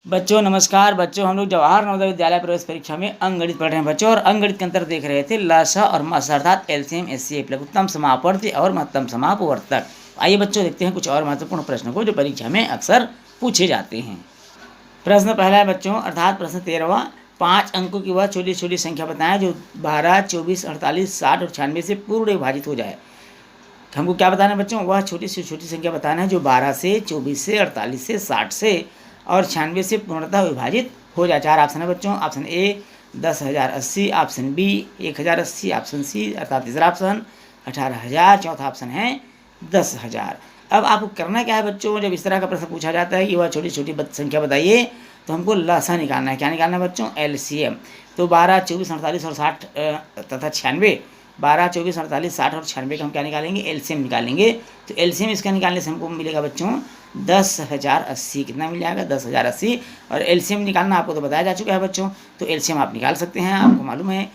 बच्चों नमस्कार। बच्चों हम लोग जवाहर नवोदय विद्यालय प्रवेश परीक्षा में अंकगणित पढ़ रहे हैं बच्चों। और अंकगणित के अंतर देख रहे थे लसा और मासा अर्थात एलसीएम एचसीएफ लघुत्तम समापवर्ती और महत्तम समापवर्तक। आइए बच्चों देखते हैं कुछ और महत्वपूर्ण प्रश्नों को जो परीक्षा में अक्सर पूछे जाते हैं। प्रश्न पहला है बच्चों अर्थात प्रश्न 13वां, 5 अंकों की वह छोटी छोटी संख्या बताएं जो 12, 24, 48, 60 और 96 से पूर्ण विभाजित हो जाए। हमको क्या बताना है बच्चों? वह छोटी से छोटी संख्या बताना है जो 12 से, 24 से, 48 से, 60 से और 96 से पूर्णतः विभाजित हो जाए। 4 ऑप्शन है बच्चों। Option A 10,080, option B 1,080, option C अर्थात तीसरा ऑप्शन 18,000, चौथा ऑप्शन है 10,000। अब आपको करना क्या है बच्चों? जब इस तरह का प्रश्न पूछा जाता है कि वह छोटी छोटी संख्या बताइए तो हमको लसा निकालना है। क्या निकालना है बच्चों? एलसीएम। तो 12, 24, 48 और 60 तथा 96, 12, 24, 48, 60 और 96 का हम क्या निकालेंगे? एलसीएम निकालेंगे। तो एलसीएम इसका निकालने से हमको मिलेगा बच्चों 10,080। कितना मिल जाएगा? 10,080। और एलसीएम निकालना आपको तो बताया जा चुका है बच्चों, तो एलसीएम आप निकाल सकते हैं। आपको मालूम है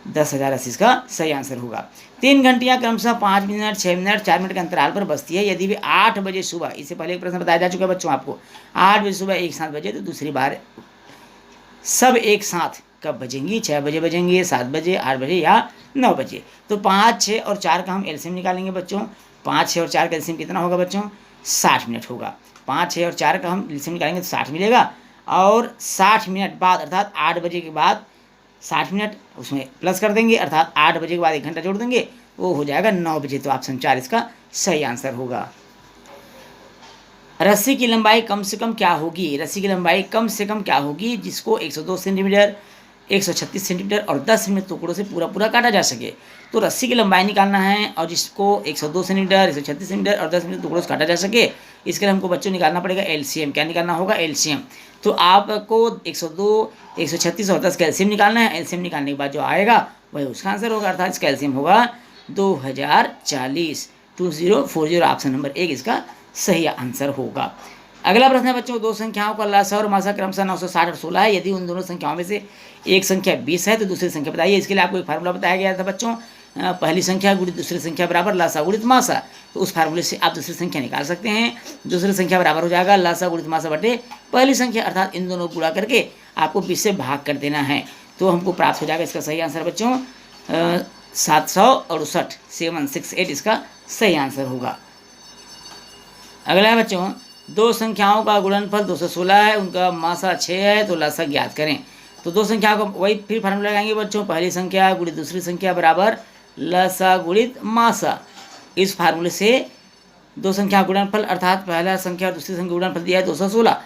10,080 इसका सही आंसर होगा। 3 घंटियाँ क्रमशः 5 मिनट, 6 मिनट, 4 मिनट के अंतराल पर बजती है। यदि वे 8 बजे सुबह, इससे पहले एक प्रश्न बताया जा चुका है बच्चों आपको, 8 बजे सुबह एक साथ बजे तो दूसरी बार सब एक साथ कब बजेंगी? 6 बजे बजेंगे, 7 बजे, 8 बजे या 9 बजे। तो 5, 6 और 4 का हम एलसीएम निकालेंगे बच्चों। 5, 6 और 4 का एलसीएम कितना होगा बच्चों? 60 मिनट होगा। 5, 6 और 4 का हम एलसीएम निकालेंगे तो 60 मिलेगा। और 60 मिनट बाद अर्थात 8 बजे के बाद 60 मिनट उसमें प्लस कर देंगे अर्थात 8 बजे के बाद 1 घंटा जोड़ देंगे, वो हो जाएगा 9 बजे। तो ऑप्शन 4 इसका सही आंसर होगा। रस्सी की लंबाई कम से कम क्या होगी? रस्सी की लंबाई कम से कम क्या होगी जिसको 102 सेंटीमीटर, 136 सेंटीमीटर और 10 सेंटीमीटर टुकड़ों से पूरा पूरा काटा जा सके। तो रस्सी की लंबाई निकालना है और जिसको 102 सेंटीमीटर, 136 सेंटीमीटर और 10 सेंटीमीटर टुकड़ों से काटा जा सके, इसके लिए हमको बच्चों निकालना पड़ेगा एलसीएम। क्या निकालना होगा? एलसीएम। तो आपको 102, 136 और 10 का एलसीएम निकालना है। एलसीएम निकालने के बाद जो आएगा वही उसका आंसर होगा अर्थात इसका एलसीएम होगा 2040। 2040 ऑप्शन नंबर 1 इसका सही आंसर होगा। अगला प्रश्न है बच्चों, दो संख्याओं का लसा और मासा क्रमशः 960 और 16 है। यदि उन दोनों संख्याओं में से एक संख्या 20 है तो दूसरी संख्या बताइए। इसके लिए आपको एक फार्मूला बताया गया था बच्चों, पहली संख्या गुणित दूसरी संख्या बराबर लसा गुणित मासा। तो उस फार्मूले से आप दूसरी संख्या निकाल सकते हैं। दूसरी संख्या बराबर हो जाएगा लसा गुणित मासा बटे पहली संख्या अर्थात इन दोनों गुणा करके आपको 20 से भाग कर देना है। तो हमको प्राप्त हो जाएगा इसका सही आंसर बच्चों 768, 768 इसका सही आंसर होगा। अगला है बच्चों, दो संख्याओं का गुणनफल 216 है, उनका मासा 6 है, तो लसा ज्ञात करें। तो दो संख्याओं का वही फिर फार्मूला लगाएंगे बच्चों, पहली संख्या गुणित दूसरी संख्या बराबर लसा गुणित मासा। इस फार्मूले से दो संख्या गुणनफल अर्थात पहला संख्या और दूसरी संख्या गुणनफल दिया है 216,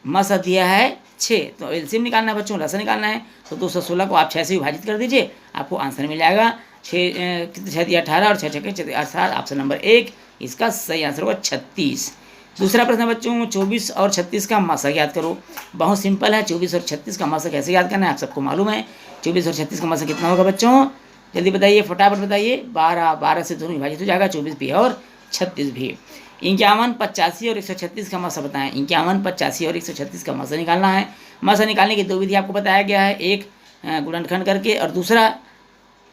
मासा दिया है 6, तो एलसीएम निकालना है बच्चों, लसा निकालना है। तो 216 को आप 6 से विभाजित कर दीजिए, आपको आंसर मिल जाएगा 6 दिया 18 और 6 6 18। ऑप्शन नंबर 1 इसका सही आंसर होगा 36। दूसरा प्रश्न बच्चों, 24 और 36 का मासा याद करो। बहुत सिंपल है, 24 और 36 का मासा कैसे याद करना है आप सबको मालूम है। 24 और 36 का मासा कितना होगा बच्चों? जल्दी बताइए, फटाफट बताइए। 12 से दोनों विभाजित हो जाएगा, 24 भी और 36 भी। 51, 85 और 136 का मासा बताएं। 51, 85 और 136 का मासा निकालना है। मासा निकालने की दो विधि आपको बताया गया है, एक गुणनखंड करके और दूसरा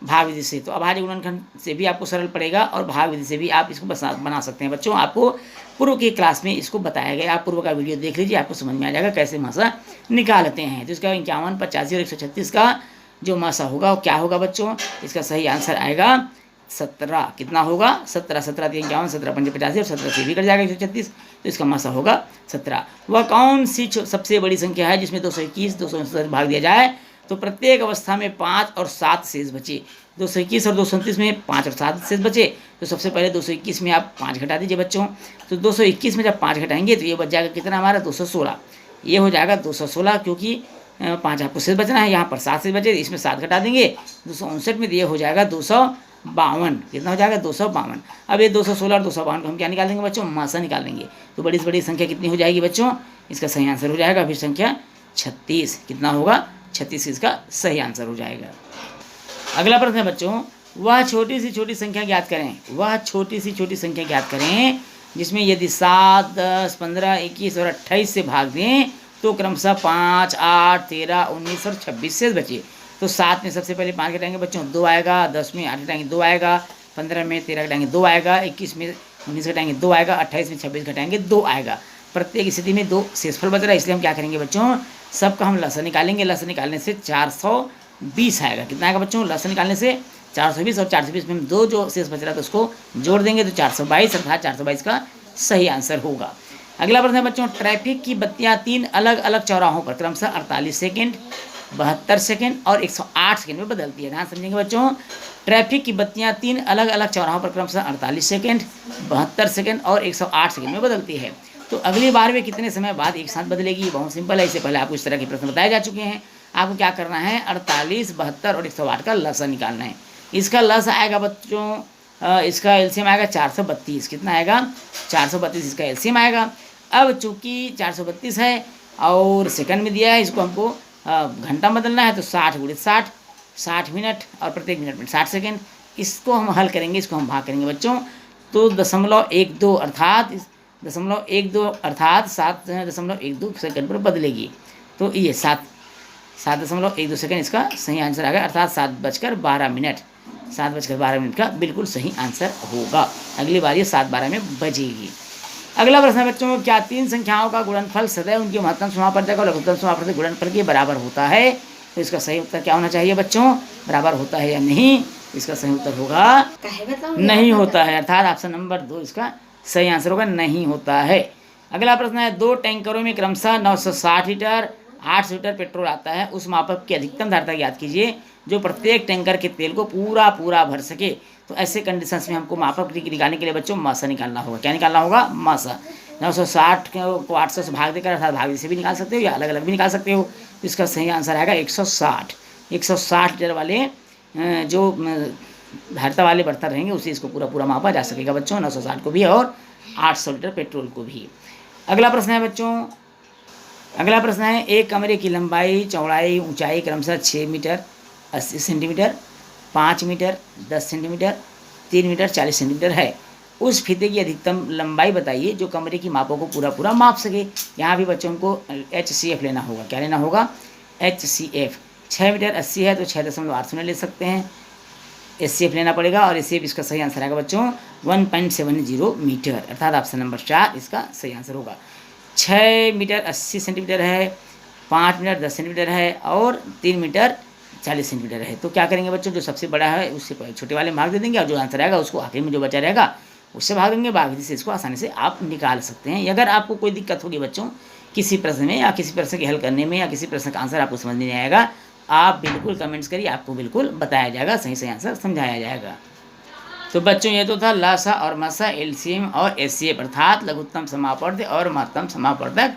भाग विधि से। तो अभाज्य गुणनखंड से भी आपको सरल पड़ेगा और भाग विधि से भी आप इसको बना सकते हैं बच्चों। आपको पूर्व की क्लास में इसको बताया गया, आप पूर्व का वीडियो देख लीजिए, आपको समझ में आ जाएगा कैसे मासा निकालते हैं। तो इसका 51, 85 और 136 का जो मासा होगा वो क्या होगा बच्चों? इसका सही आंसर आएगा 17। कितना होगा? 17। 17 3 51, 17 5 85 और 17 से भी कट जाएगा 136, तो इसका मासा होगा 17। वह कौन सी सबसे बड़ी संख्या है जिसमें 221, 269 भाग दिया जाए तो प्रत्येक अवस्था में 5 और 7 शेष बचे? 221 और 229 में 5 और 7 शेष बचे, तो सबसे पहले 221 में आप 5 घटा दीजिए बच्चों। तो 221 में जब 5 घटाएंगे तो ये बच जाएगा कितना हमारा? 216। ये हो जाएगा 216 क्योंकि 5 आपको शेष बचना है, यहाँ पर 7 शेष बचे, इसमें 7 घटा देंगे 259 में, तो ये हो जाएगा 252। कितना हो जाएगा? 252। अब ये 216 और 252 को हम क्या निकाल देंगे बच्चों? मासा निकाल देंगे। तो बड़ी से बड़ी संख्या कितनी हो जाएगी बच्चों? इसका सही आंसर हो जाएगा फिर संख्या 36। कितना होगा? 36 इसका सही आंसर हो जाएगा। अगला प्रश्न है बच्चों, वह छोटी सी छोटी संख्या ज्ञात करें। वह छोटी सी छोटी संख्या ज्ञात करें जिसमें यदि 7, 10, 15, 21 और 28 से भाग दें तो क्रमशः 5, 8, 13, 19 और 26 शेष बचे। तो 7 में सबसे पहले 5 घटाएंगे बच्चों, 2 आएगा। 10 में 8 घटाएंगे, 2 आएगा। 15 में 13 घटाएंगे, 2 आएगा। 21 में 19 घटाएंगे, 2 आएगा। 28 में 26 घटाएंगे, 2 आएगा। प्रत्येक स्थिति में 2 शेषफल बच रहा है, इसलिए हम क्या करेंगे बच्चों, सबका हम लसाअ निकालेंगे। लसाअ निकालने से 420 आएगा। कितना आएगा बच्चों, लसाअ निकालने से 420, और 420 में हम 2 जो शेष बच रहा है तो उसको जोड़ देंगे तो 422, अर्थात 422 का सही आंसर होगा। अगला प्रश्न है बच्चों, ट्रैफिक की बत्तियां 3 अलग अलग चौराहों पर क्रमशः 48 सेकेंड, 72 सेकेंड और 108 सेकेंड में बदलती है। ध्यान समझेंगे बच्चों, ट्रैफिक की बत्तियां 3 अलग अलग चौराहों पर क्रमशः 48 सेकेंड, 72 सेकेंड और 108 सेकेंड में बदलती है। तो अगली बार में कितने समय बाद एक साथ बदलेगी? बहुत सिंपल है, इससे पहले आपको इस तरह के प्रश्न बताए जा चुके हैं। आपको क्या करना है, 48, 72 और 108 का लसाअ निकालना है। इसका लसाअ आएगा बच्चों, इसका एलसीएम आएगा 432। कितना आएगा, 432 इसका एलसीएम आएगा। अब चूंकि 432 है और सेकंड में दिया है, इसको हमको घंटा बदलना है तो 60 गुणित 60, 60 मिनट और प्रत्येक मिनट में 60 सेकेंड। इसको हम हल करेंगे, इसको हम भाग करेंगे बच्चों, तो 0.12 अर्थात 0.12 अर्थात 7.12 सेकंड पर बदलेगी। तो ये 7.12 सेकंड इसका सही आंसर आ गया, अर्थात 7:12 मिनट, 7:12 मिनट का बिल्कुल सही आंसर होगा। अगली बार ये 7:12 में बजेगी। अगला प्रश्न है बच्चों, क्या 3 संख्याओं का गुणनफल सदैव उनके महत्तम समापवर्तक और लघुत्तम समापवर्तक गुणनफल के बराबर होता है? तो इसका सही उत्तर क्या होना चाहिए बच्चों, बराबर होता है या नहीं? इसका सही उत्तर होगा नहीं होता है, अर्थात ऑप्शन नंबर 2 इसका सही आंसर होगा, नहीं होता है। अगला प्रश्न है, 2 टैंकरों में क्रमशः 960 लीटर 800 लीटर पेट्रोल आता है, उस मापक की अधिकतम धारिता ज्ञात कीजिए जो प्रत्येक टैंकर के तेल को पूरा भर सके। तो ऐसे कंडीशंस में हमको मापक निकालने के लिए बच्चों मासा निकालना होगा। क्या निकालना होगा, मासा। 960 को 800 से भाग देकर, अर्थात भाग से भी निकाल सकते हो या अलग अलग भी निकाल सकते हो। तो इसका सही आंसर आएगा 160 लीटर वाले जो धारिता वाले बर्तन रहेंगे उसे इसको पूरा मापा जा सकेगा बच्चों, 960 को भी और 800 लीटर पेट्रोल को भी। अगला प्रश्न है बच्चों, अगला प्रश्न है, एक कमरे की लंबाई, चौड़ाई, ऊंचाई क्रमशः 6 metre 80 centimetre, 5 metre 10 centimetre, 3 metre 40 centimetre है। उस फीते की अधिकतम लंबाई बताइए जो कमरे की मापों को पूरा माप सके। यहाँ भी बच्चों को HCF लेना होगा। क्या लेना होगा, HCF। 6 मीटर 80 है तो 6.8 ले सकते हैं, SCF लेना पड़ेगा, और SCF इसका सही आंसर आएगा बच्चों 1.70 मीटर, अर्थात ऑप्शन नंबर 4 इसका सही आंसर होगा। 6 मीटर 80 सेंटीमीटर है, 5 मीटर 10 सेंटीमीटर है और 3 मीटर 40 सेंटीमीटर है। तो क्या करेंगे बच्चों, जो सबसे बड़ा है उससे छोटे वाले मार्क दे देंगे और जो आंसर आएगा उसको आखिर में जो बचा रहेगा उससे भाग देंगे। बाकी से इसको आसानी से आप निकाल सकते हैं। अगर आपको कोई दिक्कत होगी बच्चों किसी प्रश्न में या किसी प्रश्न के हल करने में या किसी प्रश्न का आंसर आपको समझ नहीं आएगा, आप बिल्कुल कमेंट्स करिए, आपको बिल्कुल बताया जाएगा, सही आंसर समझाया जाएगा। तो बच्चों ये तो था लासा और मासा, एलसीएम और एचसीएफ अर्थात लघुत्तम समापवर्तक और महत्तम समापवर्तक।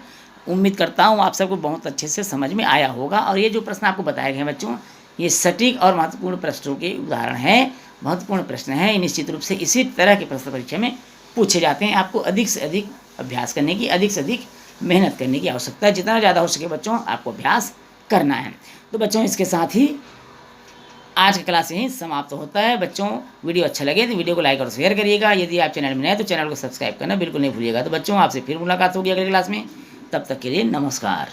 उम्मीद करता हूँ आप सबको बहुत अच्छे से समझ में आया होगा। और ये जो प्रश्न आपको बताए गए बच्चों, ये सटीक और महत्वपूर्ण प्रश्नों के उदाहरण हैं, महत्वपूर्ण प्रश्न हैं। निश्चित रूप से इसी तरह के प्रश्न परीक्षा में पूछे जाते हैं। आपको अधिक से अधिक अभ्यास करने की, अधिक से अधिक मेहनत करने की आवश्यकता है। जितना ज़्यादा हो सके बच्चों आपको अभ्यास करना है। तो बच्चों इसके साथ ही आज का क्लास यहीं समाप्त होता है। बच्चों वीडियो अच्छा लगे तो वीडियो को लाइक और शेयर करिएगा। यदि आप चैनल में नए तो चैनल को सब्सक्राइब करना बिल्कुल नहीं भूलिएगा। तो बच्चों आपसे फिर मुलाकात होगी अगले क्लास में, तब तक के लिए नमस्कार।